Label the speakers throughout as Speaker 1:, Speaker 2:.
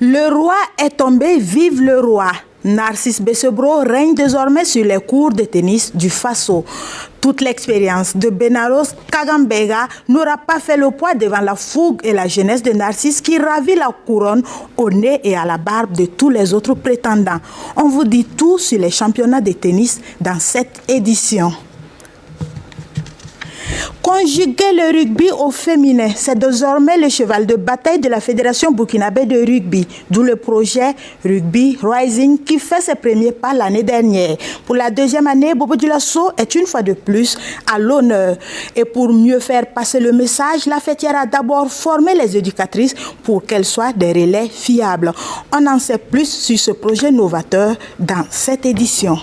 Speaker 1: Le roi est tombé, vive le roi. Narcisse Bessebro règne désormais sur les cours de tennis du Faso. Toute l'expérience de Benaros Kagambega n'aura pas fait le poids devant la fougue et la jeunesse de Narcisse qui ravit la couronne au nez et à la barbe de tous les autres prétendants. On vous dit tout sur les championnats de tennis dans cette édition. Conjuguer le rugby au féminin, c'est désormais le cheval de bataille de la Fédération burkinabé de rugby, d'où le projet Rugby Rising qui fait ses premiers pas l'année dernière. Pour la deuxième année, Bobo Dioulasso est une fois de plus à l'honneur. Et pour mieux faire passer le message, la fêtière a d'abord formé les éducatrices pour qu'elles soient des relais fiables. On en sait plus sur ce projet novateur dans cette édition.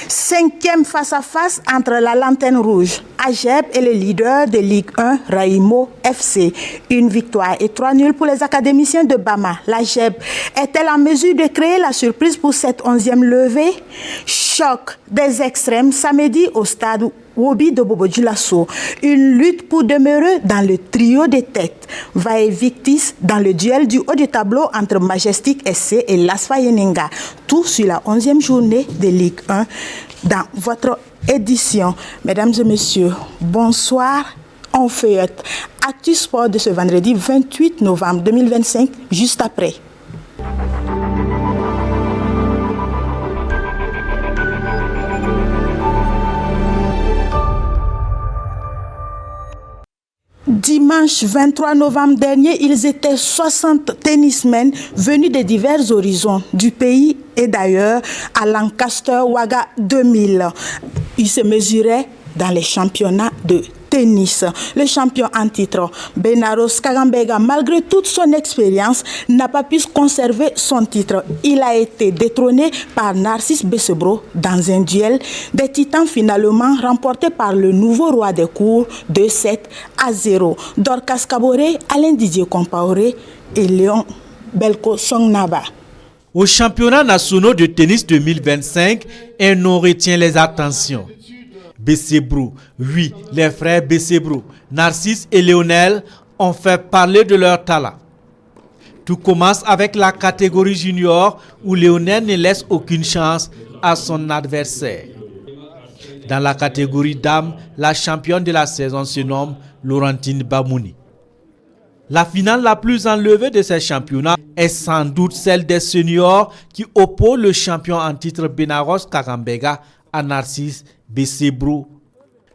Speaker 1: 5e face-à-face entre la Lanterne Rouge, AGEB et le leader de Ligue 1, Raimo FC. Une victoire et 3 nuls pour les académiciens de Bama. L'AGEB est-elle en mesure de créer la surprise pour cette 11e levée? Choc des extrêmes samedi au stade Wobi de Bobo Dioulasso. Une lutte pour demeurer dans le trio des têtes. Vae Victis dans le duel du haut du tableau entre Majestic SC et Lasfa Yeninga. Tout sur la 11e journée de Ligue 1 dans votre édition. Mesdames et messieurs, bonsoir. On feuillette Actu Sport de ce vendredi 28 novembre 2025, juste après. Dimanche 23 novembre dernier, ils étaient 60 tennismen venus de divers horizons du pays et d'ailleurs à Lancaster Waga 2000. Ils se mesuraient dans les championnats de tennis. Le champion en titre, Benaros Kagambega, malgré toute son expérience, n'a pas pu conserver son titre. Il a été détrôné par Narcisse Bessebro dans un duel des titans finalement remporté par le nouveau roi des cours 2-7-0. Dorcas Kaboré, Alain Didier Compaoré et Léon Belko Songnaba.
Speaker 2: Au championnat national de tennis 2025, un nom retient les attentions. Bessebro, oui, les frères Bessebro, Narcisse et Léonel ont fait parler de leur talent. Tout commence avec la catégorie junior où Léonel ne laisse aucune chance à son adversaire. Dans la catégorie dames, la championne de la saison se nomme Laurentine Bamouni. La finale la plus enlevée de ces championnats est sans doute celle des seniors qui opposent le champion en titre Benaros Kagambega à Narcisse Bessebro.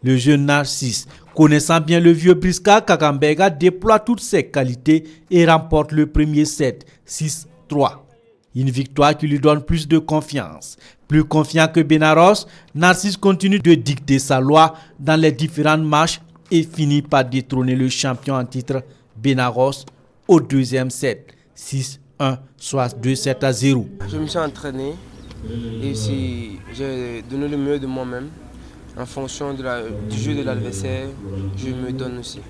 Speaker 2: Le jeune Narcisse, connaissant bien le vieux briscard Kagambega, déploie toutes ses qualités et remporte le premier set, 6-3. Une victoire qui lui donne plus de confiance. Plus confiant que Benaros, Narcisse continue de dicter sa loi dans les différentes matchs et finit par détrôner le champion en titre Benaros au deuxième set, 6-1, soit 2-7-0.
Speaker 3: Je me suis entraîné et aussi j'ai donné le mieux de moi-même. En fonction du jeu de l'adversaire, je me donne aussi.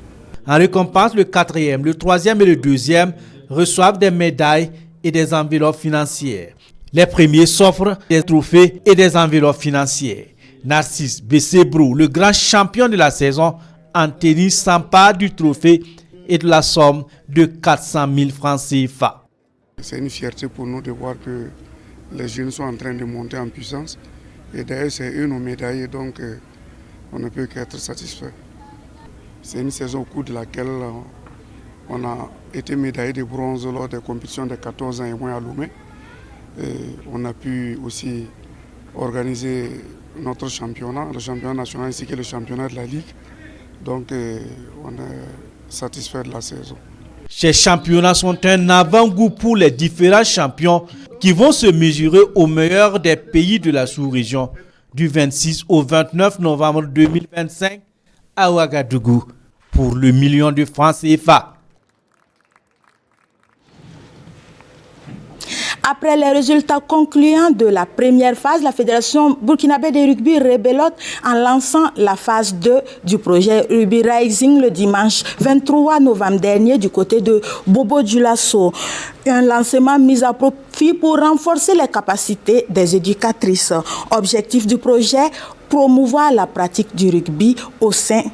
Speaker 2: En récompense, le 4e, le 3e et le 2e reçoivent des médailles et des enveloppes financières. Les premiers s'offrent des trophées et des enveloppes financières. Narcisse Bessebro, le grand champion de la saison en tennis, s'empare du trophée et de la somme de 400 000 francs CFA.
Speaker 4: C'est une fierté pour nous de voir que les jeunes sont en train de monter en puissance. Et d'ailleurs, c'est eux nos médailles, donc on ne peut qu'être satisfait. C'est une saison au cours de laquelle on a été médaillé de bronze lors des compétitions de 14 ans et moins à Lomé. Et on a pu aussi organiser notre championnat, le championnat national ainsi que le championnat de la Ligue. Donc on est satisfait de la saison.
Speaker 2: Ces championnats sont un avant-goût pour les différents champions qui vont se mesurer aux meilleurs des pays de la sous-région du 26 au 29 novembre 2025 à Ouagadougou pour le million de francs CFA.
Speaker 1: Après les résultats concluants de la première phase, la Fédération burkinabé de rugby rebelote en lançant la phase 2 du projet Rugby Rising le dimanche 23 novembre dernier du côté de Bobo Dioulasso. Un lancement mis à profit pour renforcer les capacités des éducatrices. Objectif du projet, promouvoir la pratique du rugby au sein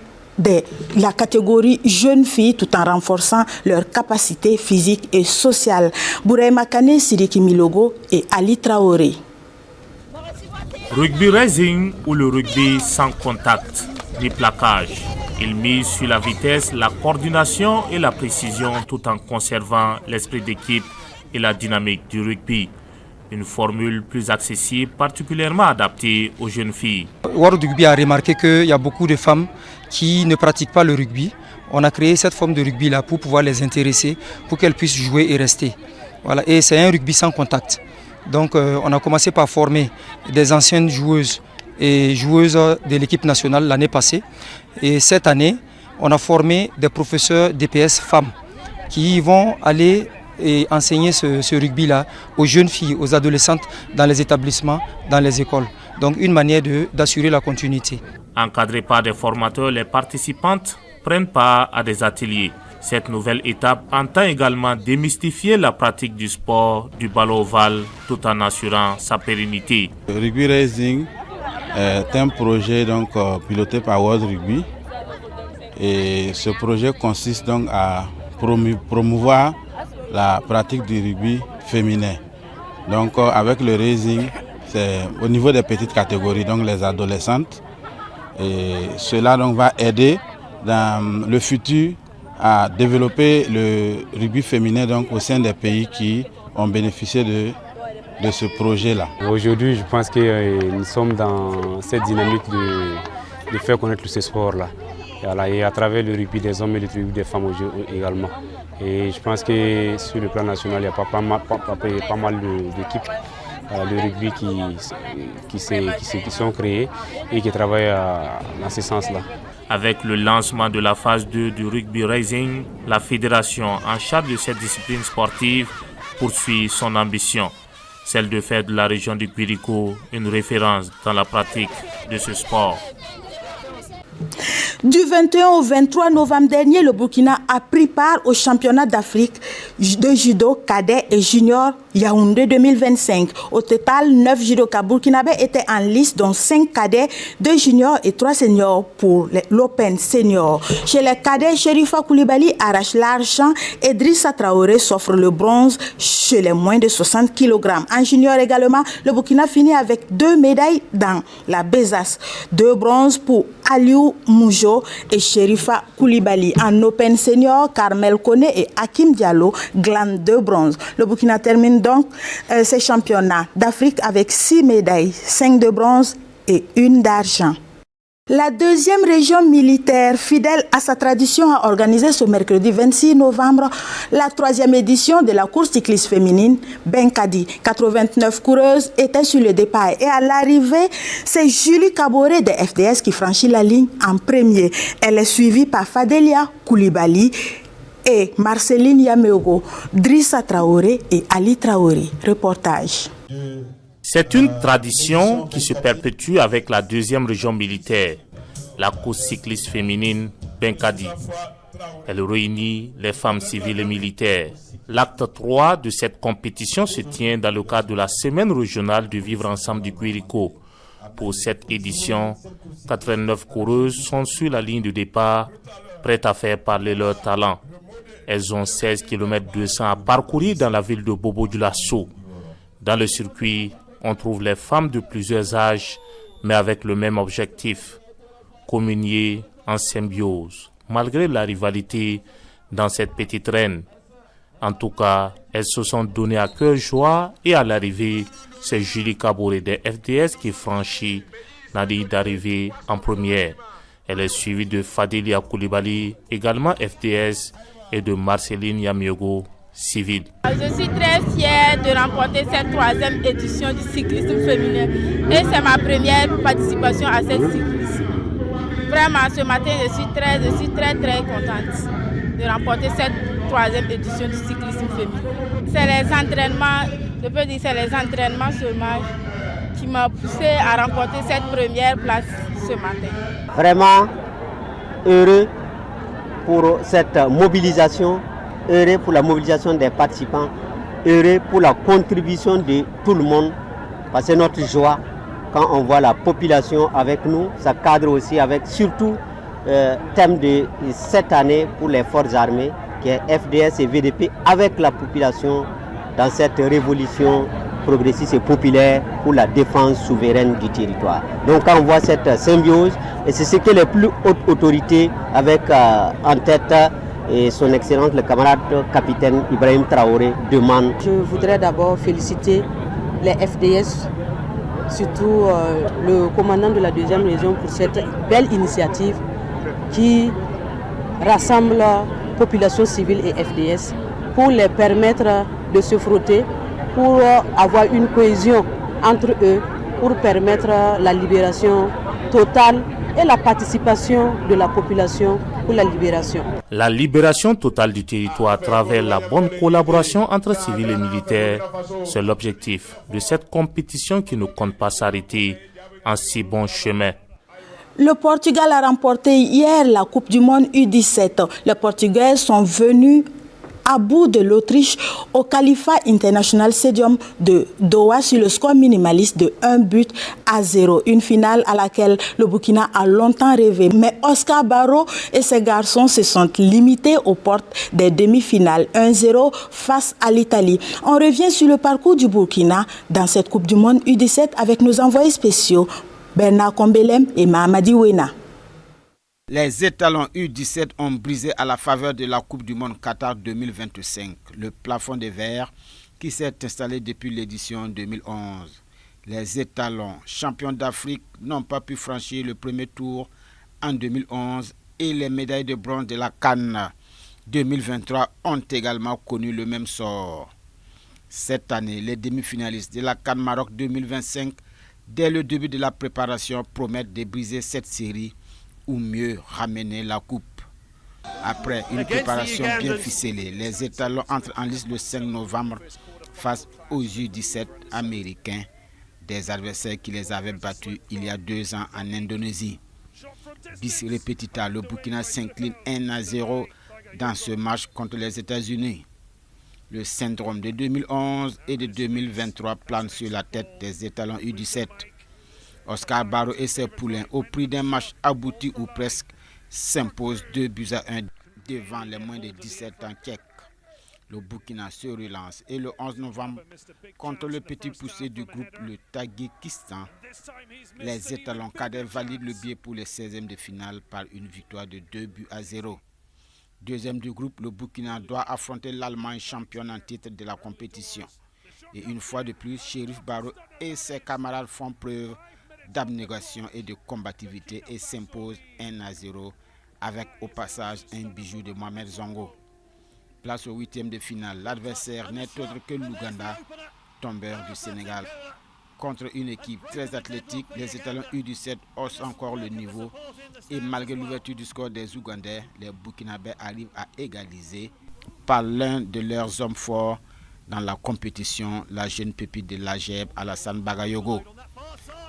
Speaker 1: la catégorie jeunes filles tout en renforçant leurs capacités physiques et sociales. Bourey Makane, Sidiki Milogo et Ali Traoré.
Speaker 5: Rugby Rising ou le rugby sans contact, ni plaquage. Il mise sur la vitesse, la coordination et la précision tout en conservant l'esprit d'équipe et la dynamique du rugby. Une formule plus accessible, particulièrement adaptée aux jeunes filles.
Speaker 6: World Rugby a remarqué qu'il y a beaucoup de femmes qui ne pratiquent pas le rugby. On a créé cette forme de rugby-là pour pouvoir les intéresser, pour qu'elles puissent jouer et rester. Voilà. Et c'est un rugby sans contact. Donc on a commencé par former des anciennes joueuses et joueuses de l'équipe nationale l'année passée. Et cette année, on a formé des professeurs DPS femmes qui vont aller et enseigner ce rugby-là aux jeunes filles, aux adolescentes dans les établissements, dans les écoles. Donc une manière d'assurer la continuité.
Speaker 5: Encadrées par des formateurs, les participantes prennent part à des ateliers. Cette nouvelle étape entend également démystifier la pratique du sport du ballon ovale tout en assurant sa pérennité.
Speaker 7: Le Rugby Rising est un projet donc, piloté par World Rugby. Et ce projet consiste donc à promouvoir la pratique du rugby féminin. Donc avec le Rising, c'est au niveau des petites catégories, donc les adolescentes. Et cela donc, va aider dans le futur à développer le rugby féminin donc, au sein des pays qui ont bénéficié de ce projet-là.
Speaker 8: Aujourd'hui, je pense que nous sommes dans cette dynamique de faire connaître ce sport-là. Et à travers le rugby des hommes et le rugby des femmes également. Et je pense que sur le plan national, il y a pas mal d'équipes de rugby qui sont créées et qui travaillent dans ce sens-là.
Speaker 5: Avec le lancement de la phase 2 du Rugby Rising, la fédération en charge de cette discipline sportive poursuit son ambition, celle de faire de la région du Quirico une référence dans la pratique de ce sport.
Speaker 1: Du 21 au 23 novembre dernier, le Burkina a pris part au championnat d'Afrique de judo cadet et junior Yaoundé 2025. Au total, 9 judokas burkinabés étaient en lice, dont 5 cadets, 2 juniors et 3 seniors pour l'Open Senior. Chez les cadets, Sherifa Koulibaly arrache l'argent et Drissa Traoré s'offre le bronze chez les moins de 60 kg. En junior également, le Burkina finit avec 2 médailles dans la besace. 2 bronzes pour Aliou Moujo et Sherifa Koulibaly. En Open Senior, Carmel Kone et Hakim Diallo glanent 2 bronzes. Le Burkina termine donc ces championnats d'Afrique avec 6 médailles, 5 de bronze et 1 d'argent. La deuxième région militaire, fidèle à sa tradition, a organisé ce mercredi 26 novembre la 3e édition de la course cycliste féminine Benkadi. 89 coureuses étaient sur le départ et à l'arrivée, c'est Julie Kaboré de FDS qui franchit la ligne en premier. Elle est suivie par Fadelia Koulibaly et Marceline Yameogo, Drissa Traoré et Ali Traoré. Reportage.
Speaker 5: C'est une tradition qui se perpétue avec la deuxième région militaire, la course cycliste féminine Benkadi. Elle réunit les femmes civiles et militaires. L'acte 3 de cette compétition se tient dans le cadre de la semaine régionale du vivre ensemble du Quirico. Pour cette édition, 89 coureuses sont sur la ligne de départ, prêtes à faire parler leur talent. Elles ont 16 km 200 à parcourir dans la ville de Bobo-Dioulasso. Dans le circuit, on trouve les femmes de plusieurs âges, mais avec le même objectif, communier en symbiose, malgré la rivalité dans cette petite reine. En tout cas, elles se sont données à cœur joie et à l'arrivée, c'est Julie Kaboré de FDS qui franchit la ligne d'arrivée en première. Elle est suivie de Fadelia Koulibaly, également FDS, et de Marceline Yamiogo, civile.
Speaker 9: Je suis très fière de remporter cette 3e édition du cyclisme féminin et c'est ma première participation à cette cyclisme. Vraiment, ce matin, je suis très contente de remporter cette 3e édition du cyclisme féminin. C'est les entraînements, je peux dire c'est les entraînements seulement qui m'ont poussé à remporter cette première place ce matin.
Speaker 10: Vraiment heureux pour cette mobilisation, heureux pour la mobilisation des participants, heureux pour la contribution de tout le monde, parce que notre joie, quand on voit la population avec nous, ça cadre aussi avec surtout thème de cette année pour les forces armées, qui est FDS et VDP avec la population dans cette révolution progressiste et populaire pour la défense souveraine du territoire. Donc quand on voit cette symbiose, et c'est ce que les plus hautes autorités avec en tête et son excellence le camarade capitaine Ibrahim Traoré demandent.
Speaker 11: Je voudrais d'abord féliciter les FDS, surtout le commandant de la 2e région pour cette belle initiative qui rassemble la population civile et FDS pour les permettre de se frotter, pour avoir une cohésion entre eux, pour permettre la libération totale et la participation de la population pour la libération.
Speaker 5: La libération totale du territoire à travers la bonne collaboration entre civils et militaires, c'est l'objectif de cette compétition qui ne compte pas s'arrêter en si bon chemin.
Speaker 1: Le Portugal a remporté hier la Coupe du Monde U17. Les Portugais sont venus à bout de l'Autriche au Khalifa International Stadium de Doha sur le score minimaliste de 1-0. Une finale à laquelle le Burkina a longtemps rêvé. Mais Oscar Barro et ses garçons se sont limités aux portes des demi-finales 1-0 face à l'Italie. On revient sur le parcours du Burkina dans cette Coupe du Monde U17 avec nos envoyés spéciaux Bernard Kombelem et Mahamadi Wena.
Speaker 12: Les étalons U17 ont brisé à la faveur de la Coupe du Monde Qatar 2025 le plafond de verre qui s'est installé depuis l'édition 2011. Les étalons champions d'Afrique n'ont pas pu franchir le premier tour en 2011 et les médailles de bronze de la CAN 2023 ont également connu le même sort. Cette année, les demi-finalistes de la CAN Maroc 2025, dès le début de la préparation, promettent de briser cette série ou mieux ramener la coupe. Après une préparation bien ficelée, les étalons entrent en lice le 5 novembre face aux U17 américains, des adversaires qui les avaient battus il y a 2 ans en Indonésie. Bis repetita, le Burkina s'incline 1-0 dans ce match contre les États-Unis. Le syndrome de 2011 et de 2023 plane sur la tête des étalons U17. Oscar Barro et ses poulains, au prix d'un match abouti ou presque, s'imposent 2-1 devant les moins de 17 ans tchèques. Le Burkina se relance et le 11 novembre, contre le petit poussé du groupe, le Tadjikistan, les étalons cadets valident le billet pour les 16e de finale par une victoire de 2-0. Deuxième du groupe, le Burkina doit affronter l'Allemagne, championne en titre de la compétition. Et une fois de plus, Chérif Barro et ses camarades font preuve d'abnégation et de combativité et s'imposent 1-0 avec au passage un bijou de Mohamed Zongo. Place au 8e de finale, l'adversaire n'est autre que l'Ouganda, tombeur du Sénégal. Contre une équipe très athlétique, les étalons U17 haussent encore le niveau et malgré l'ouverture du score des Ougandais, les Burkinabés arrivent à égaliser par l'un de leurs hommes forts dans la compétition, la jeune pépite de l'AGEB, Alassane Bagayogo.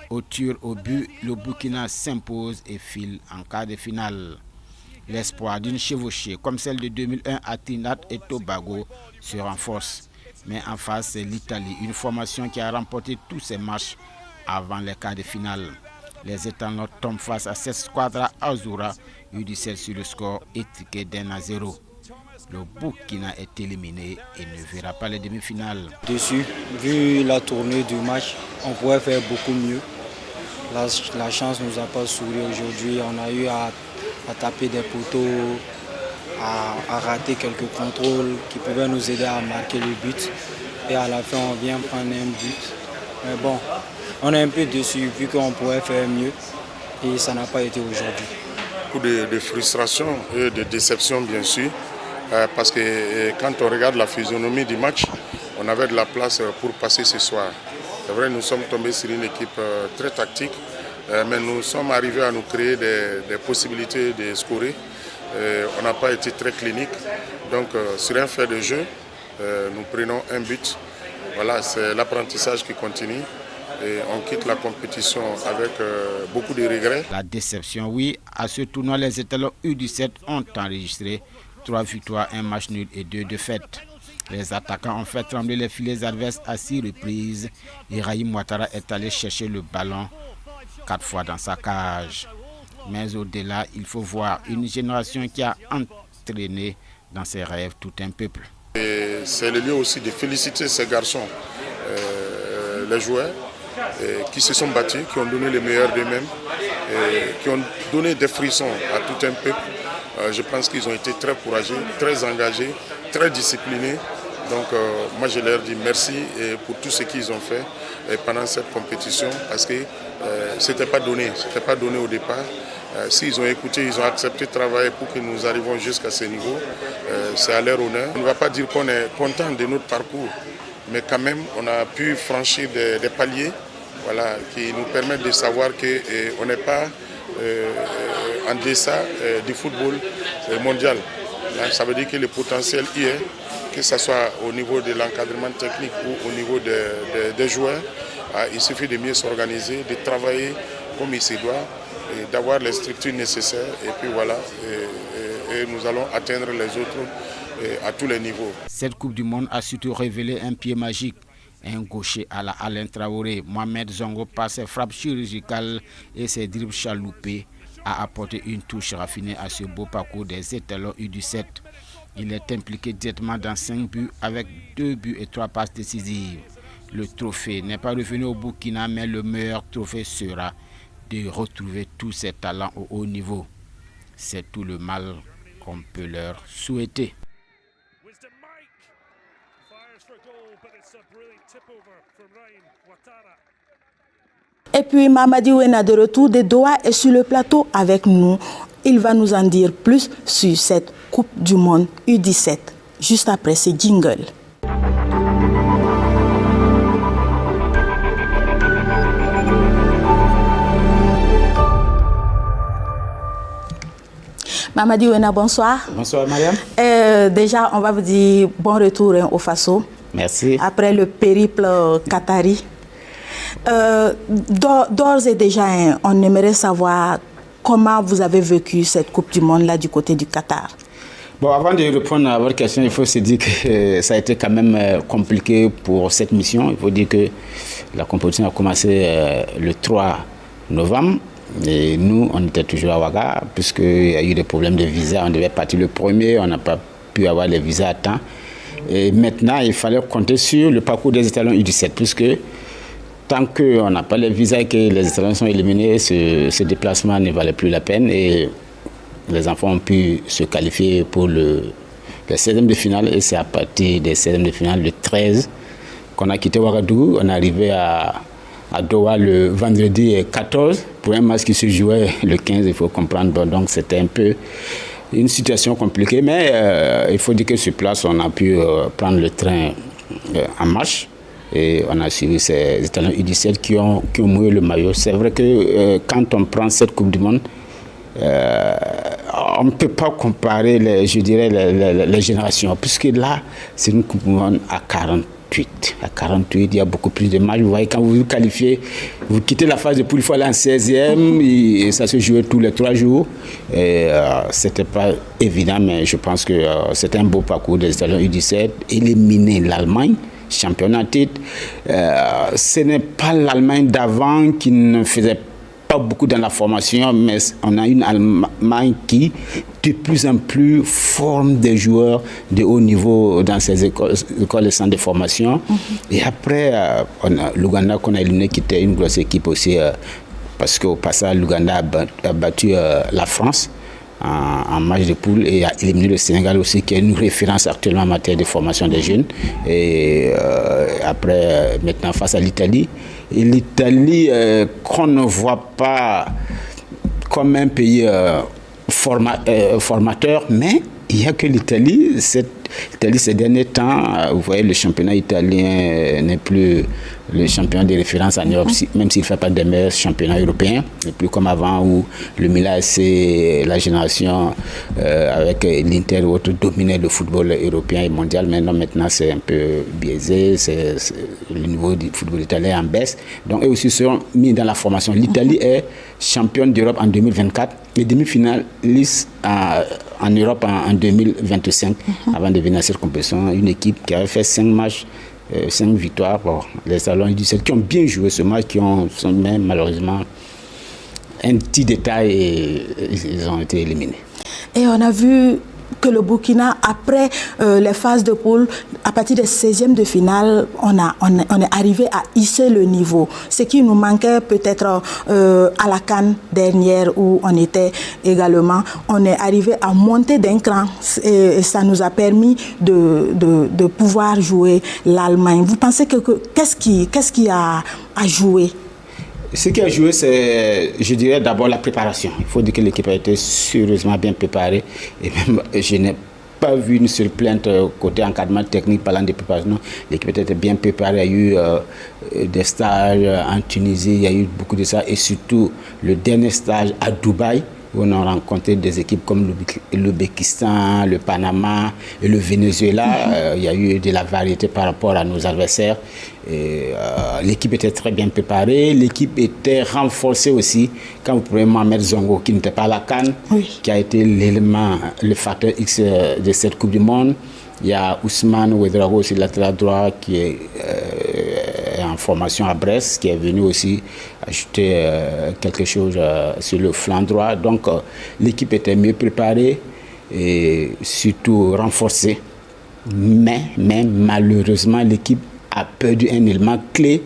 Speaker 12: Au tir au but, le Burkina s'impose et file en quart de finale. L'espoir d'une chevauchée comme celle de 2001 à Trinidad et Tobago se renforce. Mais en face, c'est l'Italie, une formation qui a remporté tous ses matchs avant les quarts de finale. Les étalons tombent face à cette squadra Azura, U17 sur le score étriqué d'1-0. Le Burkina est éliminé et ne verra pas les demi-finales.
Speaker 6: Dessus, vu la tournée du match, on pourrait faire beaucoup mieux. La chance ne nous a pas souri aujourd'hui. On a eu à taper des poteaux, à rater quelques contrôles qui pouvaient nous aider à marquer le but. Et à la fin, on vient prendre un but. Mais bon, on est un peu déçu vu qu'on pourrait faire mieux. Et ça n'a pas été aujourd'hui.
Speaker 4: Beaucoup de frustration et de déception, bien sûr. Parce que quand on regarde la physionomie du match, on avait de la place pour passer ce soir. C'est vrai, nous sommes tombés sur une équipe très tactique, mais nous sommes arrivés à nous créer des possibilités de scorer. On n'a pas été très clinique. Donc sur un fait de jeu, nous prenons un but. Voilà, c'est l'apprentissage qui continue. Et on quitte la compétition avec beaucoup de regrets.
Speaker 12: La déception, oui. À ce tournoi, les étalons U17 ont enregistré 3 victoires, 1 match nul et 2 défaites. Les attaquants ont fait trembler les filets adverses à 6 reprises et Raïm Ouattara est allé chercher le ballon 4 fois dans sa cage. Mais au-delà, il faut voir une génération qui a entraîné dans ses rêves tout un peuple.
Speaker 13: C'est le lieu aussi de féliciter ces garçons, les joueurs, qui se sont battus, qui ont donné le meilleur d'eux-mêmes, qui ont donné des frissons à tout un peuple. Je pense qu'ils ont été très courageux, très engagés, très disciplinés. Donc moi je leur dis merci pour tout ce qu'ils ont fait pendant cette compétition, parce que ce n'était pas donné au départ. S'ils ont écouté, ils ont accepté de travailler pour que nous arrivions jusqu'à ce niveau, c'est à leur honneur. On ne va pas dire qu'on est content de notre parcours, mais quand même on a pu franchir des paliers, voilà, qui nous permettent de savoir qu'on n'est pas en deçà du football mondial. Ça veut dire que le potentiel y est, que ce soit au niveau de l'encadrement technique ou au niveau des joueurs. Il suffit de mieux s'organiser, de travailler comme il se doit, et d'avoir les structures nécessaires. Et puis voilà, et nous allons atteindre les autres à tous les niveaux.
Speaker 12: Cette Coupe du Monde a surtout révélé un pied magique. Un gaucher à la Alain Traoré, Mohamed Zongo, par ses frappes chirurgicales et ses dribbles chaloupés, a apporté une touche raffinée à ce beau parcours des étalons U17. Il est impliqué directement dans 5 buts avec 2 buts et 3 passes décisives. Le trophée n'est pas revenu au Burkina, mais le meilleur trophée sera de retrouver tous ces talents au haut niveau. C'est tout le mal qu'on peut leur souhaiter.
Speaker 1: Et puis Mamadi Ouena de retour de Doha est sur le plateau avec nous. Il va nous en dire plus sur cette Coupe du Monde U17, juste après ce jingle. Mamadi Ouena, bonsoir.
Speaker 14: Bonsoir Mariam.
Speaker 1: Déjà, on va vous dire bon retour au Faso.
Speaker 14: Merci.
Speaker 1: Après le périple qatari. D'ores et déjà, on aimerait savoir comment vous avez vécu cette Coupe du Monde là du côté du Qatar.
Speaker 14: Bon, avant de répondre à votre question, il faut se dire que ça a été quand même compliqué pour cette mission. Il faut dire que la compétition a commencé le 3 novembre. Et nous, on était toujours à Ouaga, puisqu'il y a eu des problèmes de visa. On devait partir le 1er, on n'a pas pu avoir les visas à temps. Et maintenant, il fallait compter sur le parcours des étalons U17, puisque tant qu'on n'a pas les visas et que les étalons sont éliminés, ce déplacement ne valait plus la peine. Et les enfants ont pu se qualifier pour le 16e de finale. Et c'est à partir des 16e de finale, le 13, qu'on a quitté Ouagadougou. On est arrivé à Doha le vendredi 14 pour un match qui se jouait le 15, il faut comprendre. Bon, donc c'était un peu une situation compliquée, mais il faut dire que sur place, on a pu prendre le train en marche et on a suivi ces étalons U17 qui ont mouillé le maillot. C'est vrai que quand on prend cette Coupe du Monde, on ne peut pas comparer les générations, puisque là, c'est une Coupe du Monde à 48. À 48, il y a beaucoup plus de matchs. Vous voyez, quand vous vous qualifiez, vous quittez la phase de poule, il faut aller en 16e, et ça se jouait tous les 3 jours. Ce n'était pas évident, mais je pense que c'était un beau parcours des étalons U17. Éliminer l'Allemagne, championne en titre. Ce n'est pas l'Allemagne d'avant qui ne faisait pas beaucoup dans la formation, mais on a une Allemagne qui de plus en plus forme des joueurs de haut niveau dans ces écoles et centres de formation. Et après, on a l'Ouganda qu'on a éliminé, qui était une grosse équipe aussi, parce qu'au passage, l'Ouganda a battu la France en match de poule et a éliminé le Sénégal aussi, qui est une référence actuellement en matière de formation des jeunes. Et après, maintenant, face à l'Italie. Et l'Italie, qu'on ne voit pas comme un pays formateur, mais il n'y a que l'Italie. L'Italie, ces derniers temps, vous voyez, le championnat italien n'est plus le champion de référence en Europe, même s'il ne fait pas des meilleurs championnats européens. Il n'est plus comme avant où le Milan, c'est la génération avec l'Inter ou autre dominait le football européen et mondial. Maintenant, c'est un peu biaisé. Le niveau du football italien en baisse. Donc, eux aussi seront mis dans la formation. L'Italie est championne d'Europe en 2024 et demi-finaliste en Europe en 2025 avant de venir à cette compétition. Une équipe qui avait fait 5 matchs, 5 victoires. Bon, les étalons U17 qui ont bien joué ce match, qui ont malheureusement un petit détail et ils ont été éliminés.
Speaker 1: Et on a vu que le Burkina, après les phases de poule, à partir des 16e de finale, on est arrivé à hisser le niveau. Ce qui nous manquait peut-être à la CAN dernière où on était également, on est arrivé à monter d'un cran et ça nous a permis de pouvoir jouer l'Allemagne. Vous pensez que qu'est-ce qui a joué?
Speaker 14: Ce qui a joué, c'est, je dirais, d'abord la préparation. Il faut dire que l'équipe a été sérieusement bien préparée. Et même, je n'ai pas vu une seule plainte côté encadrement technique parlant de préparation. L'équipe était bien préparée. Il y a eu des stages en Tunisie, il y a eu beaucoup de ça. Et surtout, le dernier stage à Dubaï, où on a rencontré des équipes comme l'Ouzbékistan, le Panama et le Venezuela. Il y a eu de la variété par rapport à nos adversaires. L'équipe était très bien préparée. L'équipe était renforcée aussi. Quand vous prenez Mohamed Zongo, qui n'était pas à la CAN, qui a été l'élément, le facteur X de cette Coupe du Monde. Il y a Ousmane Ouedraogo, c'est le latéral droit qui est en formation à Brest, qui est venu aussi ajouter quelque chose sur le flanc droit. Donc l'équipe était mieux préparée et surtout renforcée. Mais malheureusement, l'équipe a perdu un élément clé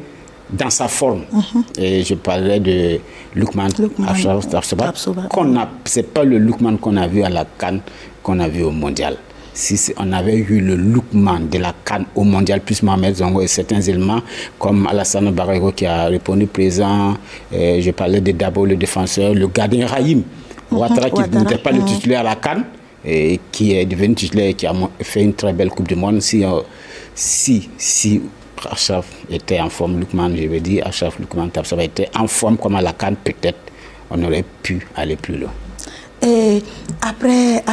Speaker 14: dans sa forme. Et je parlerai de Lookman Tapsoba. Ce n'est pas le Lookman qu'on a vu à la CAN, qu'on a vu au Mondial. Si on avait eu le Lookman de la CAN au Mondial, plus Mohamed Zongo et certains éléments, comme Alassane Barrego qui a répondu présent, je parlais de Dabo, le défenseur, le gardien Rahim Ouattara qui n'était pas le titulaire à la CAN, et qui est devenu titulaire et qui a fait une très belle Coupe du Monde. Si Achraf était en forme, Lookman, je veux dire, Achraf Lookman Tapsoba était en forme comme à la CAN, peut-être on aurait pu aller plus loin.
Speaker 1: Et après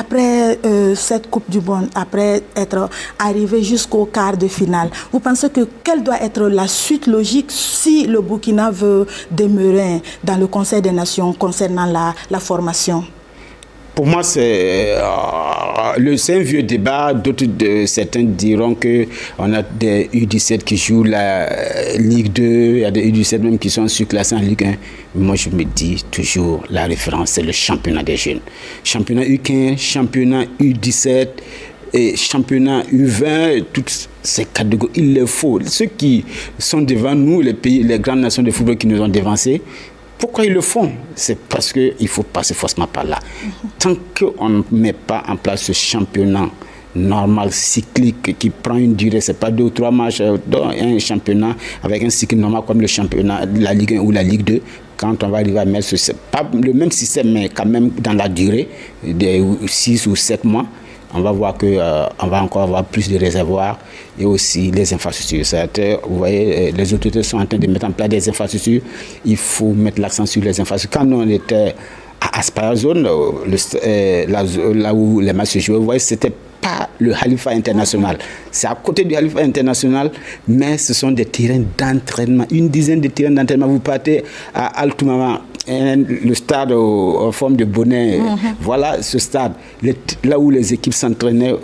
Speaker 1: cette Coupe du Monde, après être arrivé jusqu'au quart de finale, vous pensez que quelle doit être la suite logique si le Burkina veut demeurer dans le Conseil des Nations concernant la formation?
Speaker 14: Pour moi, c'est un vieux débat. Certains diront qu'on a des U17 qui jouent la Ligue 2, il y a des U17 même qui sont surclassés en Ligue 1. Moi, je me dis toujours, la référence, c'est le championnat des jeunes. Championnat U15, championnat U17 et championnat U20, toutes ces catégories, il les faut. Ceux qui sont devant nous, les grandes nations de football qui nous ont dévancés, pourquoi ils le font? C'est parce qu'il faut passer forcément par là. Tant qu'on ne met pas en place ce championnat normal, cyclique, qui prend une durée, ce n'est pas 2 ou 3 matchs, dans un championnat avec un cycle normal comme le championnat de la Ligue 1 ou la Ligue 2, quand on va arriver à mettre pas le même système, mais quand même dans la durée, de 6 ou 7 mois, on va voir qu'on va encore avoir plus de réservoirs et aussi les infrastructures. Vous voyez, les autorités sont en train de mettre en place des infrastructures. Il faut mettre l'accent sur les infrastructures. Quand nous, on était à Aspire Zone, là où les matchs se jouaient, vous voyez, c'était pas le Khalifa International. C'est à côté du Khalifa International, mais ce sont des terrains d'entraînement. Une dizaine de terrains d'entraînement. Vous partez à Altoumama, le stade en forme de bonnet, voilà ce stade, là où les équipes s'entraînaient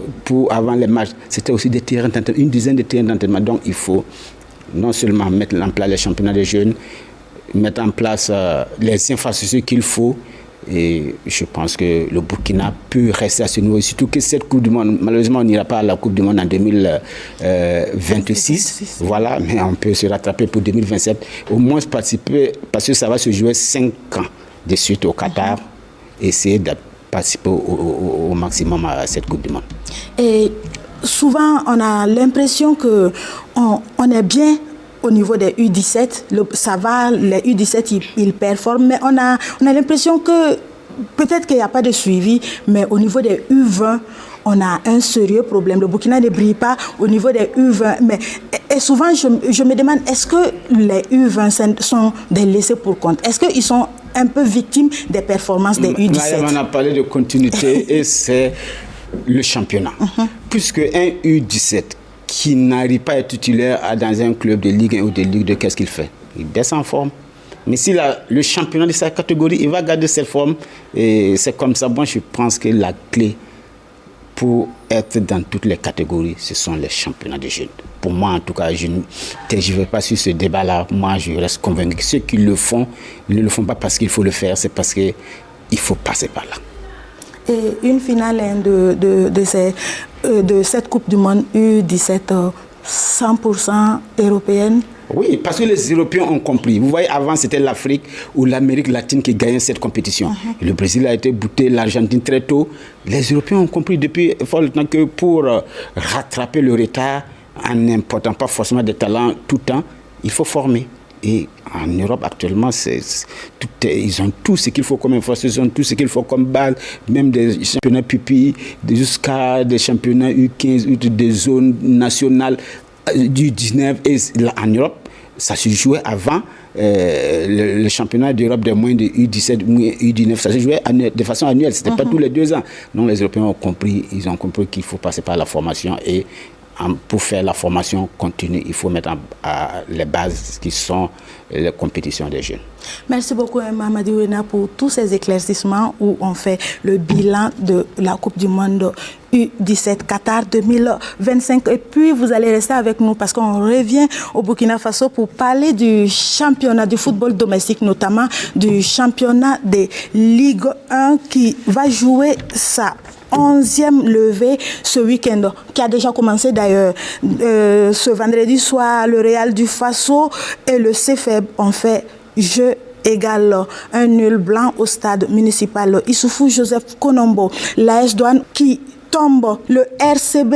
Speaker 14: avant les matchs, c'était aussi des terrains d'entraînement, une dizaine de terrains d'entraînement. Donc il faut non seulement mettre en place les championnats des jeunes, mettre en place les infrastructures qu'il faut, et je pense que le Burkina peut rester à ce niveau, surtout que cette Coupe du Monde, malheureusement on n'ira pas à la Coupe du Monde en 2026, voilà, mais on peut se rattraper pour 2027, au moins participer, parce que ça va se jouer 5 ans de suite au Qatar, essayer de participer au maximum à cette Coupe du Monde.
Speaker 1: Et souvent on a l'impression qu'on est bien au niveau des U17, ça va, les U17 ils performent, mais on a l'impression que peut-être qu'il n'y a pas de suivi, mais au niveau des U20, on a un sérieux problème. Le Burkina ne brille pas au niveau des U20. Et souvent, je me demande, est-ce que les U20 sont des laissés pour compte? Est-ce qu'ils sont un peu victimes des performances des U17?
Speaker 14: On a parlé de continuité et c'est le championnat. Puisque un U17 qui n'arrive pas à être titulaire dans un club de Ligue 1 ou de Ligue 2, qu'est-ce qu'il fait? Il baisse en forme. Mais si le championnat de sa catégorie, il va garder cette forme. Et c'est comme ça, moi je pense que la clé pour être dans toutes les catégories, ce sont les championnats de jeunes. Pour moi, en tout cas, je ne vais pas sur ce débat-là. Moi, je reste convaincu que ceux qui le font, ils ne le font pas parce qu'il faut le faire, c'est parce qu'il faut passer par là.
Speaker 1: Et une finale de cette Coupe du Monde U17 100% européenne.
Speaker 14: Oui, parce que les Européens ont compris. Vous voyez, avant, c'était l'Afrique ou l'Amérique latine qui gagnait cette compétition. Le Brésil a été bouté, l'Argentine très tôt. Les Européens ont compris depuis fort longtemps que pour rattraper le retard, en n'important pas forcément des talents tout le temps, il faut former. Et en Europe, actuellement, ils ont tout ce qu'il faut comme infrastructure, ils ont tout ce qu'il faut comme base, même des championnats pupilles, jusqu'à des championnats U15, des zones nationales du 19. Et là, en Europe, ça se jouait avant le championnat d'Europe des moins de U17, U19. Ça se jouait de façon annuelle, ce n'était pas tous les 2 ans. Donc les Européens ont compris, qu'il faut passer par la formation et pour faire la formation continue, il faut mettre les bases qui sont les compétitions des jeunes.
Speaker 1: Merci beaucoup, Mamadi Ouena, pour tous ces éclaircissements où on fait le bilan de la Coupe du Monde U17 Qatar 2025. Et puis, vous allez rester avec nous parce qu'on revient au Burkina Faso pour parler du championnat du football domestique, notamment du championnat des Ligue 1 qui va jouer sa 11e levée ce week-end, qui a déjà commencé d'ailleurs. Ce vendredi soir, le Real du Faso et le CFEB ont fait jeu égal, un nul blanc au stade municipal Issoufou Joseph Konombo. L'AS Douane qui tombe le RCB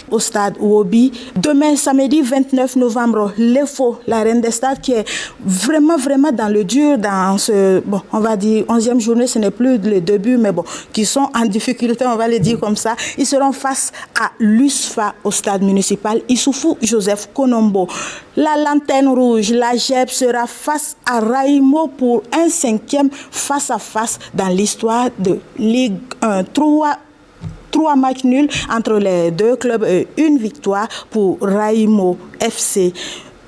Speaker 1: au stade Ouobi. Demain, samedi 29 novembre, l'EFO, la reine des stades, qui est vraiment dans le dur dans ce, on va dire, 11e journée, ce n'est plus le début, mais qui sont en difficulté, on va le dire comme ça. Ils seront face à l'USFA au stade municipal Issoufou Joseph Konombo. La lanterne rouge, la JEP, sera face à Raimo pour un 5e face-à-face dans l'histoire de Ligue 1. 3 matchs nuls entre les deux clubs et une victoire pour Raimo FC.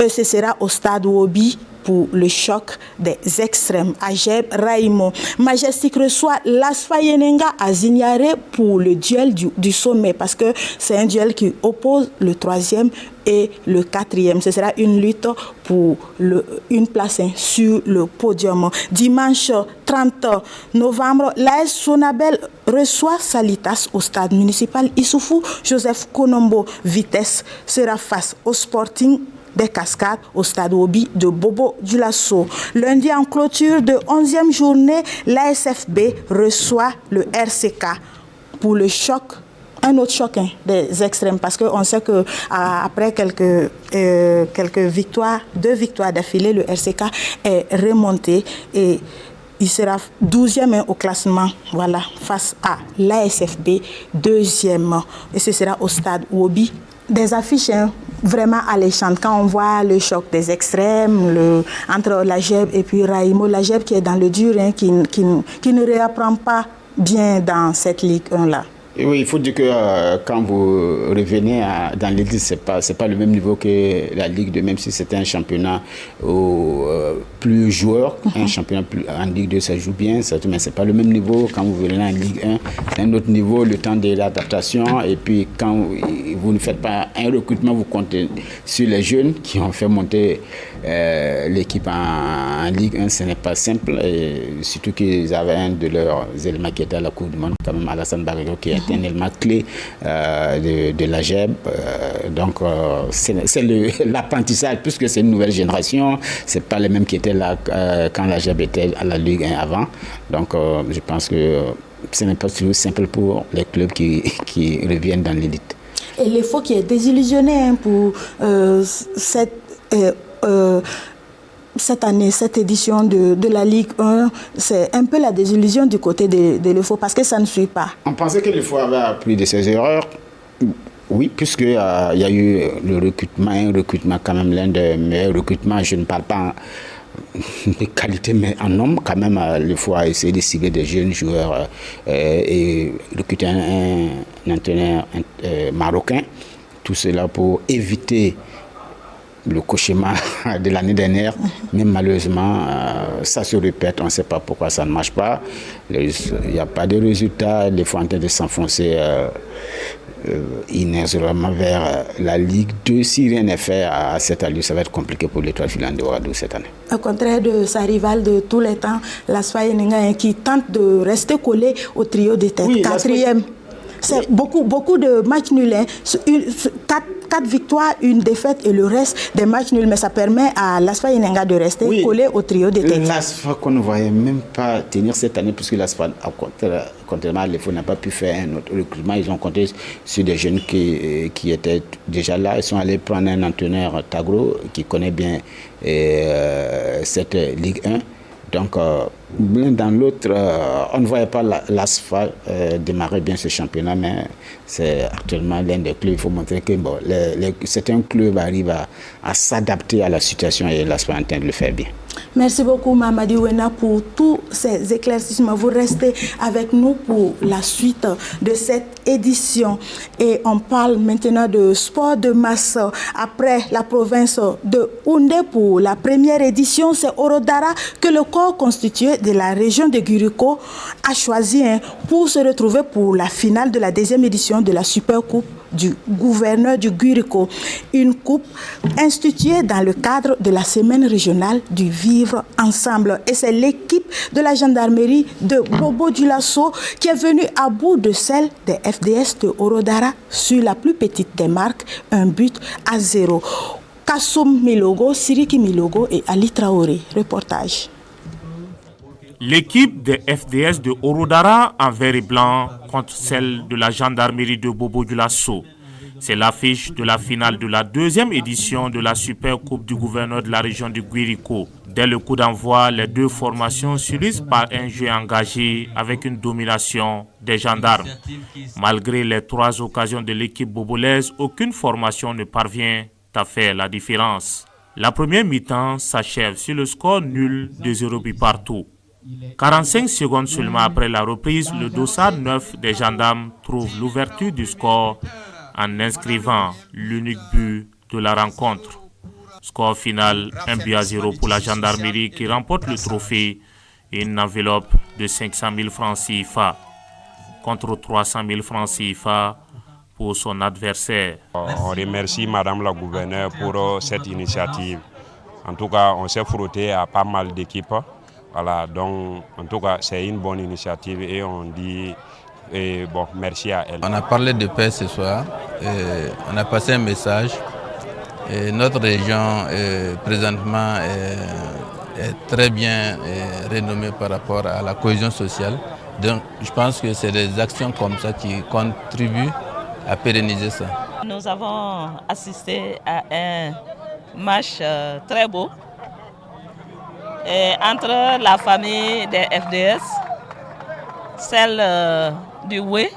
Speaker 1: Ce sera au stade Ouobi pour le choc des extrêmes. Agep Raimo. Majestic reçoit l'Asfa Yenenga à Zignare pour le duel du sommet parce que c'est un duel qui oppose le 3e et le 4e. Ce sera une lutte pour une place sur le podium. Dimanche 30 novembre, l'AS Sonabel reçoit Salitas au stade municipal Issoufou Joseph Konombo. Vitesse sera face au Sporting des Cascades au stade Ouobi de Bobo Dioulasso. Lundi, en clôture de 11e journée, l'ASFB reçoit le RCK pour le choc, un autre choc des extrêmes, parce qu'on sait qu'après quelques victoires, 2 victoires d'affilée, le RCK est remonté et il sera 12e au classement, voilà, face à l'ASFB, 2e. Et ce sera au stade Ouobi. Des affiches vraiment alléchantes quand on voit le choc des extrêmes entre la JEB et puis Raimo. La JEB qui est dans le dur, qui ne réapprend pas bien dans cette Ligue 1-là.
Speaker 14: Et oui, il faut dire que quand vous revenez dans l'élite, c'est pas le même niveau que la Ligue 2, même si c'était un championnat plus joueur, un championnat en Ligue 2, ça joue bien, mais c'est pas le même niveau. Quand vous venez en Ligue 1, c'est un autre niveau, le temps de l'adaptation. Et puis quand vous ne faites pas un recrutement, vous comptez sur les jeunes qui ont fait monter l'équipe en Ligue 1, ce n'est pas simple. Et surtout qu'ils avaient un de leurs éléments qui était à la Coupe du Monde, quand même Alassane Barreiro, qui est un élément clé de la JEB. Donc c'est l'apprentissage, puisque c'est une nouvelle génération, c'est pas les mêmes qui étaient là quand la JEB était à la Ligue 1 avant. Donc je pense que ce n'est pas toujours simple pour les clubs qui reviennent dans l'élite.
Speaker 1: Et l'EFO qui est désillusionné pour cette année, cette édition de la Ligue 1, c'est un peu la désillusion du côté de l'EFO parce que ça ne suit pas.
Speaker 14: On pensait que l'EFO avait appris de ses erreurs. Oui, puisqu'il y a eu un recrutement quand même, l'un des meilleurs recrutements. Je ne parle pas de qualité, mais en nombre, quand même, l'EFO a essayé de cibler des jeunes joueurs et recruter un entraîneur marocain. Tout cela pour éviter le cauchemar de l'année dernière, mais malheureusement, ça se répète, on ne sait pas pourquoi ça ne marche pas. Il n'y a pas de résultat, les fois en train de s'enfoncer inexorablement vers la Ligue 2. Si rien n'est fait à cette allure, ça va être compliqué pour l'Étoile filante de Ouagadougou cette année.
Speaker 1: Au contraire de sa rivale de tous les temps, l'ASFA Yenenga, qui tente de rester collé au trio de tête, oui, quatrième. C'est beaucoup de matchs nuls. 4 victoires, 1 défaite et le reste des matchs nuls. Mais ça permet à l'ASFA Yenenga de rester collé au trio de tête.
Speaker 14: L'ASFA qu'on ne voyait même pas tenir cette année, puisque l'ASFA, contrairement à l'EFO, n'a pas pu faire un autre recrutement. Ils ont compté sur des jeunes qui étaient déjà là. Ils sont allés prendre un entraîneur, Tagro, qui connaît bien cette Ligue 1. Donc, l'un dans l'autre, on ne voyait pas l'ASFA démarrer bien ce championnat, mais c'est actuellement l'un des clubs. Il faut montrer que certains clubs arrivent à s'adapter à la situation et l'ASFA est en train de le faire bien.
Speaker 1: Merci beaucoup Mamadi Wena pour tous ces éclaircissements. Vous restez avec nous pour la suite de cette édition. Et on parle maintenant de sport de masse. Après la province de Houndé pour la première édition, c'est Orodara que le corps constitué de la région de Guriko a choisi pour se retrouver pour la finale de la deuxième édition de la Super Coupe du gouverneur du Guriko, une coupe instituée dans le cadre de la semaine régionale du vivre ensemble. Et c'est l'équipe de la gendarmerie de Bobo Dioulasso qui est venue à bout de celle des FDS de Orodara sur la plus petite des marques, 1-0. Kassoum Milogo, Siriki Milogo et Ali Traoré. Reportage.
Speaker 5: L'équipe des FDS de Orodara en vert et blanc contre celle de la gendarmerie de Bobo Dioulasso. C'est l'affiche de la finale de la deuxième édition de la Super Coupe du gouverneur de la région du Guriko. Dès le coup d'envoi, les deux formations s'unissent par un jeu engagé avec une domination des gendarmes. Malgré les 3 occasions de l'équipe bobolaise, aucune formation ne parvient à faire la différence. La première mi-temps s'achève sur le score nul de 0 but partout. 45 secondes seulement après la reprise, le dossard 9 des gendarmes trouve l'ouverture du score en inscrivant l'unique but de la rencontre. Score final 1-0 pour la gendarmerie qui remporte le trophée et une enveloppe de 500 000 francs CFA contre 300 000 francs CFA pour son adversaire.
Speaker 15: On remercie Madame la gouverneure pour cette initiative. En tout cas, on s'est frotté à pas mal d'équipes. Voilà, donc en tout cas, c'est une bonne initiative et on dit merci à elle.
Speaker 16: On a parlé de paix ce soir, on a passé un message. Notre région présentement est très bien renommée par rapport à la cohésion sociale. Donc je pense que c'est des actions comme ça qui contribuent à pérenniser ça.
Speaker 17: Nous avons assisté à un match très beau entre la famille des FDS, celle du Oué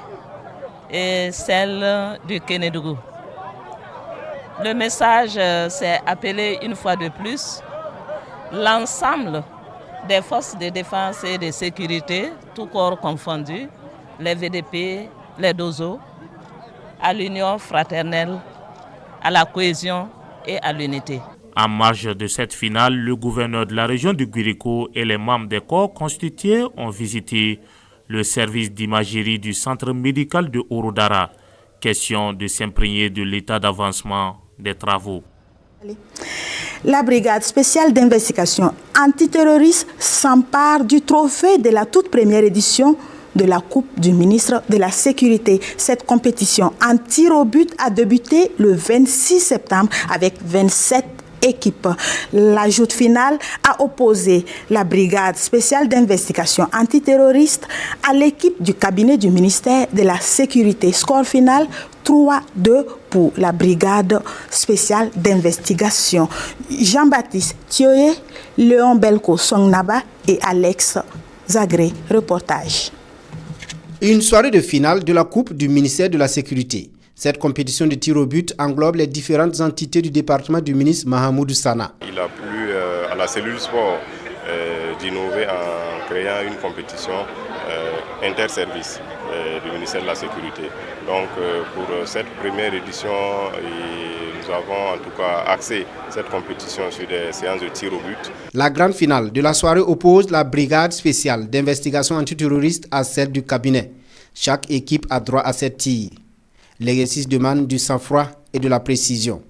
Speaker 17: et celle du Kénédougou. Le message s'est appelé une fois de plus l'ensemble des forces de défense et de sécurité, tout corps confondu, les VDP, les DOZO, à l'union fraternelle, à la cohésion et à l'unité.
Speaker 5: En marge de cette finale, le gouverneur de la région du Guriko et les membres des corps constitués ont visité le service d'imagerie du centre médical de Orodara. Question de s'imprégner de l'état d'avancement des travaux.
Speaker 1: La brigade spéciale d'investigation antiterroriste s'empare du trophée de la toute première édition de la Coupe du ministre de la Sécurité. Cette compétition en tir au but a débuté le 26 septembre avec 27 équipes. L'ajout final a opposé la brigade spéciale d'investigation antiterroriste à l'équipe du cabinet du ministère de la Sécurité. Score final 3-2 pour la brigade spéciale d'investigation. Jean-Baptiste Thioye, Léon Belko Songnaba et Alex Zagré. Reportage.
Speaker 18: Une soirée de finale de la Coupe du ministère de la Sécurité. Cette compétition de tir au but englobe les différentes entités du département du ministre Mahamoudou Sana.
Speaker 19: Il a plu à la cellule sport d'innover en créant une compétition interservice du ministère de la Sécurité. Donc pour cette première édition, nous avons en tout cas axé cette compétition sur des séances de tir au but.
Speaker 18: La grande finale de la soirée oppose la brigade spéciale d'investigation antiterroriste à celle du cabinet. Chaque équipe a droit à 7 tirs. L'exercice demande du sang-froid et de la précision.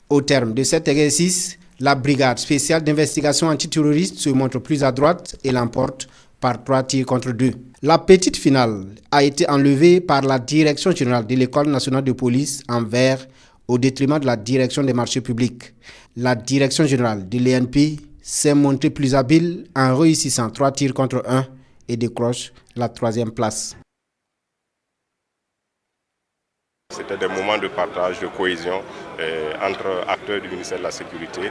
Speaker 18: Au terme de cet exercice, la brigade spéciale d'investigation antiterroriste se montre plus à droite et l'emporte par 3 tirs contre 2. La petite finale a été enlevée par la direction générale de l'École nationale de police en vert au détriment de la direction des marchés publics. La direction générale de l'ENP s'est montrée plus habile en réussissant 3 tirs contre 1 et décroche la 3e place.
Speaker 19: C'était des moments de partage, de cohésion entre acteurs du ministère de la Sécurité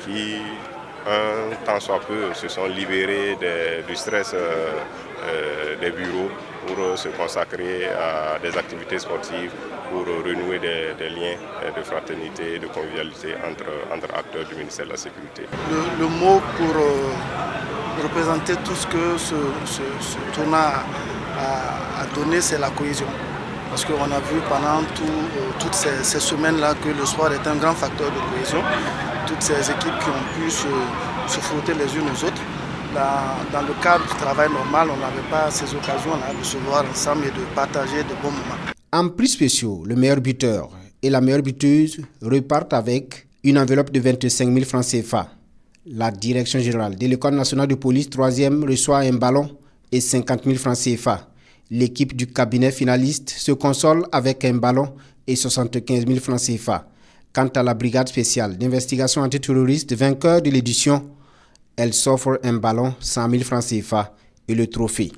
Speaker 19: qui, un tant soit peu, se sont libérés du stress des bureaux pour se consacrer à des activités sportives, pour renouer des liens de fraternité et de convivialité entre acteurs du ministère de la Sécurité.
Speaker 20: Le mot pour représenter tout ce que ce tournoi a donné, c'est la cohésion. Parce qu'on a vu pendant toutes ces semaines-là que le sport est un grand facteur de cohésion. Toutes ces équipes qui ont pu se frotter les unes aux autres. Dans le cadre du travail normal, on n'avait pas ces occasions-là de se voir ensemble et de partager de bons moments.
Speaker 18: En prix spéciaux, le meilleur buteur et la meilleure buteuse repartent avec une enveloppe de 25 000 francs CFA. La direction générale de l'École nationale de police, 3e, reçoit un ballon et 50 000 francs CFA. L'équipe du cabinet finaliste se console avec un ballon et 75 000 francs CFA. Quant à la brigade spéciale d'investigation antiterroriste, vainqueur de l'édition, elle s'offre un ballon, 100 000 francs CFA et le trophée.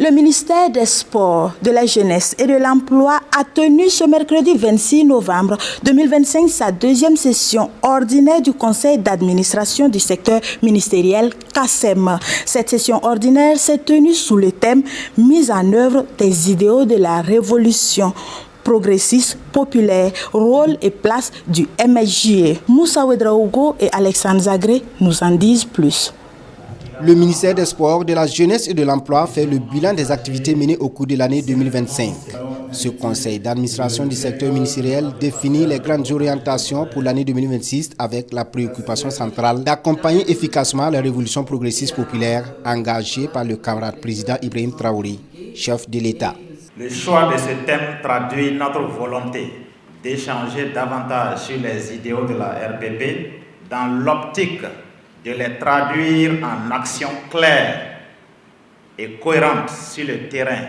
Speaker 1: Le ministère des Sports, de la Jeunesse et de l'Emploi a tenu ce mercredi 26 novembre 2025 sa 2e session ordinaire du Conseil d'administration du secteur ministériel CASEM. Cette session ordinaire s'est tenue sous le thème « Mise en œuvre des idéaux de la révolution ». Progressiste, populaire, rôle et place du MSJE. Moussa Ouedraogo et Alexandre Zagré nous en disent plus.
Speaker 18: Le ministère des Sports, de la Jeunesse et de l'Emploi fait le bilan des activités menées au cours de l'année 2025. Ce conseil d'administration du secteur ministériel définit les grandes orientations pour l'année 2026 avec la préoccupation centrale d'accompagner efficacement la révolution progressiste populaire engagée par le camarade président Ibrahim Traoré, chef de l'État.
Speaker 21: Le choix de ce thème traduit notre volonté d'échanger davantage sur les idéaux de la RPP dans l'optique de les traduire en actions claires et cohérentes sur le terrain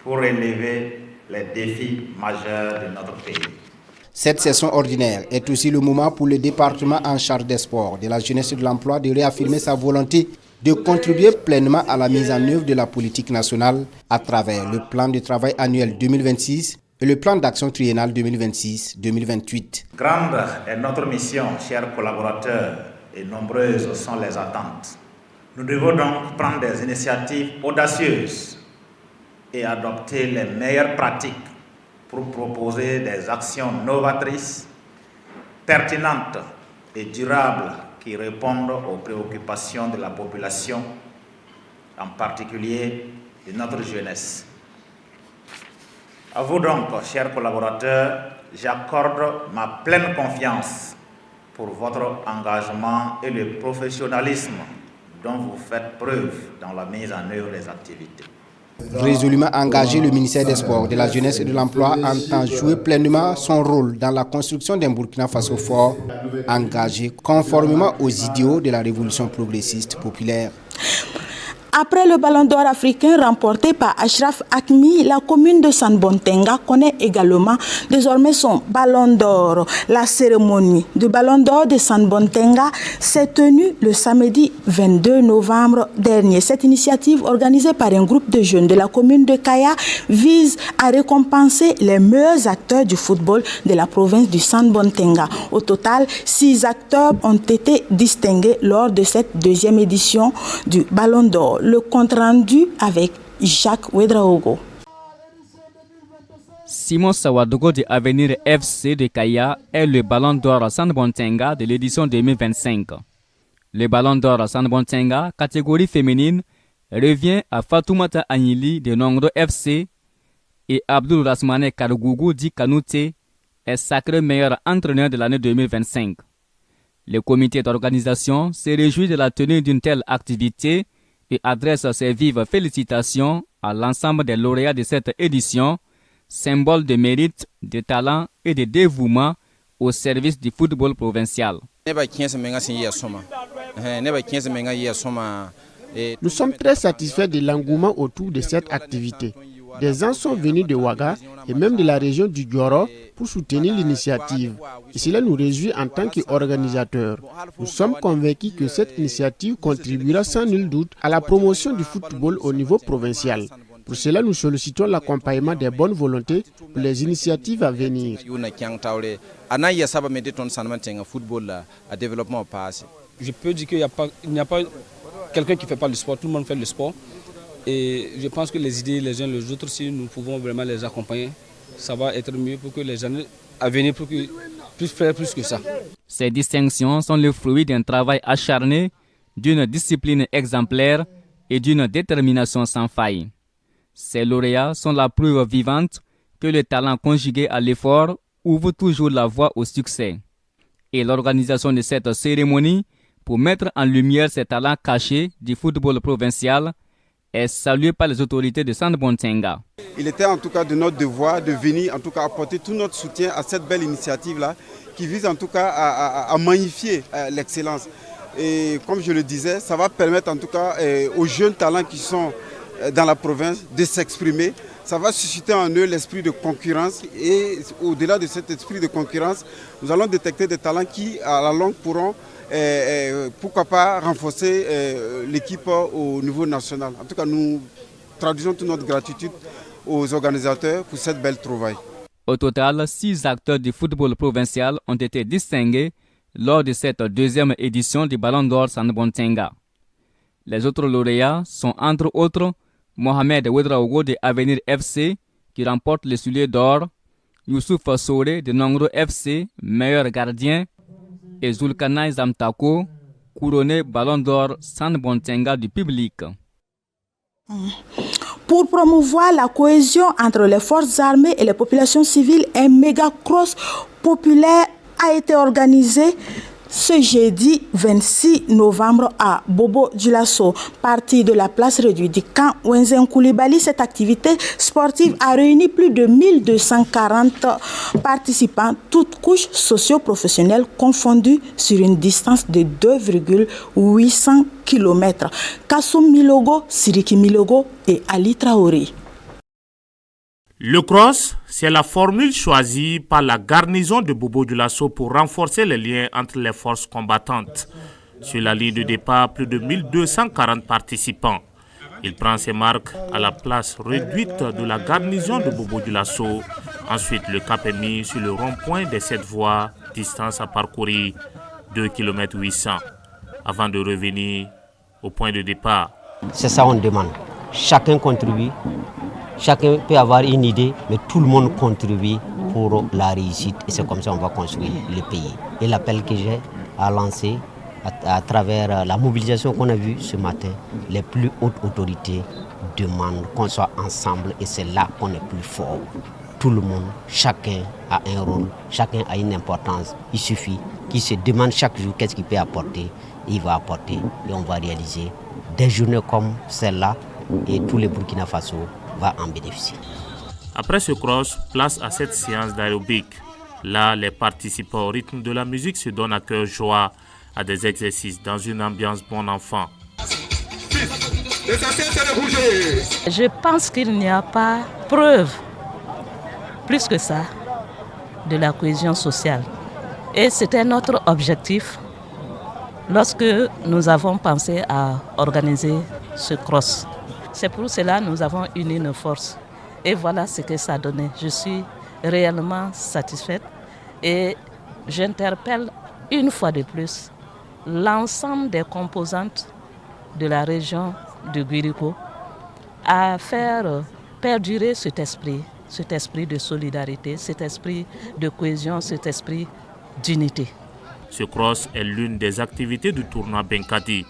Speaker 21: pour relever les défis majeurs de notre pays.
Speaker 18: Cette session ordinaire est aussi le moment pour le département en charge des sports, de la jeunesse et de l'emploi de réaffirmer sa volonté de contribuer pleinement à la mise en œuvre de la politique nationale à travers le plan de travail annuel 2026 et le plan d'action triennal 2026-2028.
Speaker 21: Grande est notre mission, chers collaborateurs, et nombreuses sont les attentes. Nous devons donc prendre des initiatives audacieuses et adopter les meilleures pratiques pour proposer des actions novatrices, pertinentes et durables qui répondent aux préoccupations de la population, en particulier de notre jeunesse. À vous donc, chers collaborateurs, j'accorde ma pleine confiance pour votre engagement et le professionnalisme dont vous faites preuve dans la mise en œuvre des activités.
Speaker 18: Résolument engagé, le ministère des Sports, de la Jeunesse et de l'Emploi entend jouer pleinement son rôle dans la construction d'un Burkina Faso fort, engagé conformément aux idéaux de la révolution progressiste populaire.
Speaker 1: Après le Ballon d'Or africain remporté par Achraf Hakimi, la commune de Sanbontenga connaît également désormais son Ballon d'Or. La cérémonie du Ballon d'Or de Sanbontenga s'est tenue le samedi 22 novembre dernier. Cette initiative, organisée par un groupe de jeunes de la commune de Kaya, vise à récompenser les meilleurs acteurs du football de la province du Sanbontenga. Au total, 6 acteurs ont été distingués lors de cette 2e édition du Ballon d'Or. Le compte-rendu avec Jacques Ouedraogo.
Speaker 22: Simon Sawadogo de Avenir FC de Kaya est le Ballon d'Or Sanbontenga de l'édition 2025. Le Ballon d'Or Sanbontenga, catégorie féminine, revient à Fatoumata Agnili de Nongdo FC et Abdul Rasmane Kargougou dit Kanouté est sacré meilleur entraîneur de l'année 2025. Le comité d'organisation se réjouit de la tenue d'une telle activité et adresse ses vives félicitations à l'ensemble des lauréats de cette édition, symbole de mérite, de talent et de dévouement au service du football provincial.
Speaker 2: Nous sommes très satisfaits de l'engouement autour de cette activité. Des gens sont venus de Ouaga et même de la région du Dioro pour soutenir l'initiative. Et cela nous réjouit en tant qu'organisateurs. Nous sommes convaincus que cette initiative contribuera sans nul doute à la promotion du football au niveau provincial. Pour cela, nous sollicitons l'accompagnement des bonnes volontés pour les initiatives à venir.
Speaker 3: Je peux dire qu'il n'y a pas quelqu'un qui ne fait pas le sport, tout le monde fait le sport. Et je pense que les idées les uns les autres, si nous pouvons vraiment les accompagner, ça va être mieux pour que les années à venir puissent faire plus que ça.
Speaker 22: Ces distinctions sont le fruit d'un travail acharné, d'une discipline exemplaire et d'une détermination sans faille. Ces lauréats sont la preuve vivante que le talent conjugué à l'effort ouvre toujours la voie au succès. Et l'organisation de cette cérémonie pour mettre en lumière ces talents cachés du football provincial est saluée par les autorités de Sandbontenga.
Speaker 23: Il était en tout cas de notre devoir de venir en tout cas apporter tout notre soutien à cette belle initiative-là qui vise en tout cas à magnifier l'excellence. Et comme je le disais, ça va permettre en tout cas aux jeunes talents qui sont dans la province de s'exprimer. Ça va susciter en eux l'esprit de concurrence et au-delà de cet esprit de concurrence, nous allons détecter des talents qui à la longue pourront pourquoi pas renforcer l'équipe au niveau national. En tout cas, nous traduisons toute notre gratitude aux organisateurs pour cette belle trouvaille.
Speaker 22: Au total, 6 acteurs du football provincial ont été distingués lors de cette deuxième édition du Ballon d'Or Sandbontenga. Les autres lauréats sont entre autres Mohamed Ouedraogo de Avenir FC qui remporte le soulier d'or, Youssouf Sore de Nongro FC, meilleur gardien, et Zulkarnaï Zamtako, couronné Ballon d'Or Sandbontenga du public.
Speaker 1: Pour promouvoir la cohésion entre les forces armées et les populations civiles, un méga cross populaire a été organisé ce jeudi 26 novembre à Bobo Dioulasso, partie de la place réduite du camp Wenzen Koulibaly. Cette activité sportive a réuni plus de 1240 participants, toutes couches socio-professionnelles confondues sur une distance de 2,800 km. Kassoum Milogo, Siriki Milogo et Ali Traoré.
Speaker 5: Le cross, c'est la formule choisie par la garnison de Bobo Dioulasso pour renforcer les liens entre les forces combattantes. Sur la ligne de départ, plus de 1240 participants. Il prend ses marques à la place réduite de la garnison de Bobo Dioulasso. Ensuite, le cap est mis sur le rond-point des 7 voies, distance à parcourir 2,8 km, avant de revenir au point de départ.
Speaker 10: C'est ça qu'on demande. Chacun contribue. Chacun peut avoir une idée, mais tout le monde contribue pour la réussite. Et c'est comme ça qu'on va construire le pays. Et l'appel que j'ai à lancer à travers la mobilisation qu'on a vue ce matin, les plus hautes autorités demandent qu'on soit ensemble et c'est là qu'on est plus fort. Tout le monde, chacun a un rôle, chacun a une importance. Il suffit qu'il se demande chaque jour qu'est-ce qu'il peut apporter. Il va apporter et on va réaliser des journées comme celle-là et tous les Burkina Faso va en bénéficier.
Speaker 5: Après ce cross, place à cette séance d'aérobic. Là, les participants au rythme de la musique se donnent à cœur joie à des exercices dans une ambiance bon enfant.
Speaker 17: Je pense qu'il n'y a pas preuve, plus que ça, de la cohésion sociale. Et c'était notre objectif lorsque nous avons pensé à organiser ce cross. C'est pour cela que nous avons uni nos forces. Et voilà ce que ça a donné. Je suis réellement satisfaite et j'interpelle une fois de plus l'ensemble des composantes de la région de Guirico à faire perdurer cet esprit de solidarité, cet esprit de cohésion, cet esprit d'unité.
Speaker 5: Ce cross est l'une des activités du tournoi Benkadi.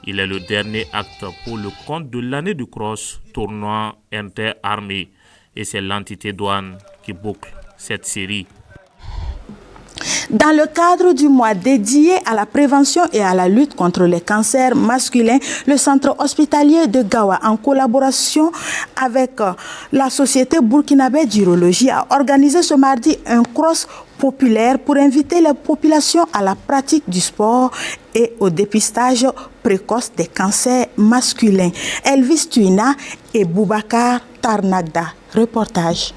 Speaker 5: Il est le dernier acte pour le compte de l'année du cross, tournoi inter-armée. Et c'est l'entité douane qui boucle cette série.
Speaker 1: Dans le cadre du mois dédié à la prévention et à la lutte contre les cancers masculins, le centre hospitalier de Gawa, en collaboration avec la société burkinabé d'urologie, a organisé ce mardi un cross populaire pour inviter les populations à la pratique du sport et au dépistage précoce des cancers masculins. Elvis Tuina et Boubacar Tarnagda. Reportage.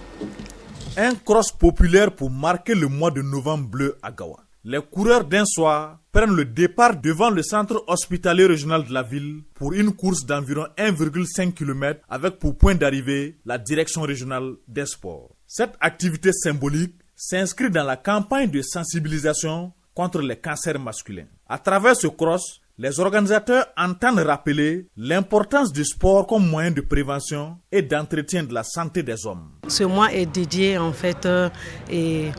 Speaker 7: Un cross populaire pour marquer le mois de novembre bleu à Gawa. Les coureurs d'un soir prennent le départ devant le centre hospitalier régional de la ville pour une course d'environ 1,5 km avec pour point d'arrivée la direction régionale des sports. Cette activité symbolique s'inscrit dans la campagne de sensibilisation contre les cancers masculins. À travers ce cross, les organisateurs entendent rappeler l'importance du sport comme moyen de prévention et d'entretien de la santé des hommes.
Speaker 11: Ce mois est dédié en fait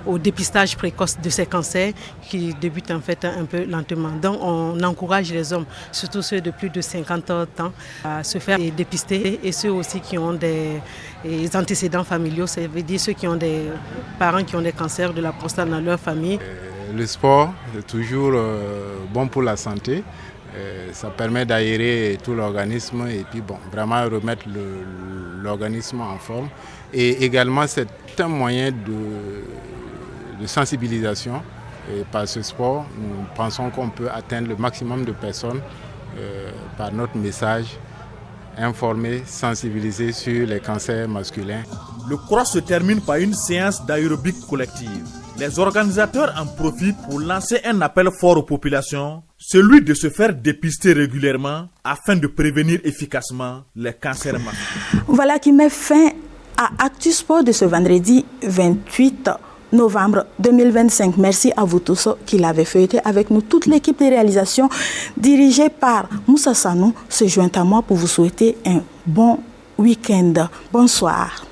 Speaker 11: au dépistage précoce de ces cancers qui débutent en fait un peu lentement. Donc on encourage les hommes, surtout ceux de plus de 50 ans, à se faire dépister et ceux aussi qui ont des antécédents familiaux, ça veut dire ceux qui ont des parents qui ont des cancers de la prostate dans leur famille.
Speaker 8: Le sport est toujours bon pour la santé. Ça permet d'aérer tout l'organisme et puis vraiment remettre l'organisme en forme. Et également, c'est un moyen de sensibilisation. Et par ce sport, nous pensons qu'on peut atteindre le maximum de personnes par notre message, informer, sensibiliser sur les cancers masculins.
Speaker 7: Le cross se termine par une séance d'aérobic collective. Les organisateurs en profitent pour lancer un appel fort aux populations, celui de se faire dépister régulièrement afin de prévenir efficacement les cancers masculins.
Speaker 1: Voilà qui met fin à Actu Sport de ce vendredi 28 novembre 2025. Merci à vous tous qui l'avez feuilleté avec nous. Toute l'équipe de réalisation dirigée par Moussa Sanou se joint à moi pour vous souhaiter un bon week-end. Bonsoir.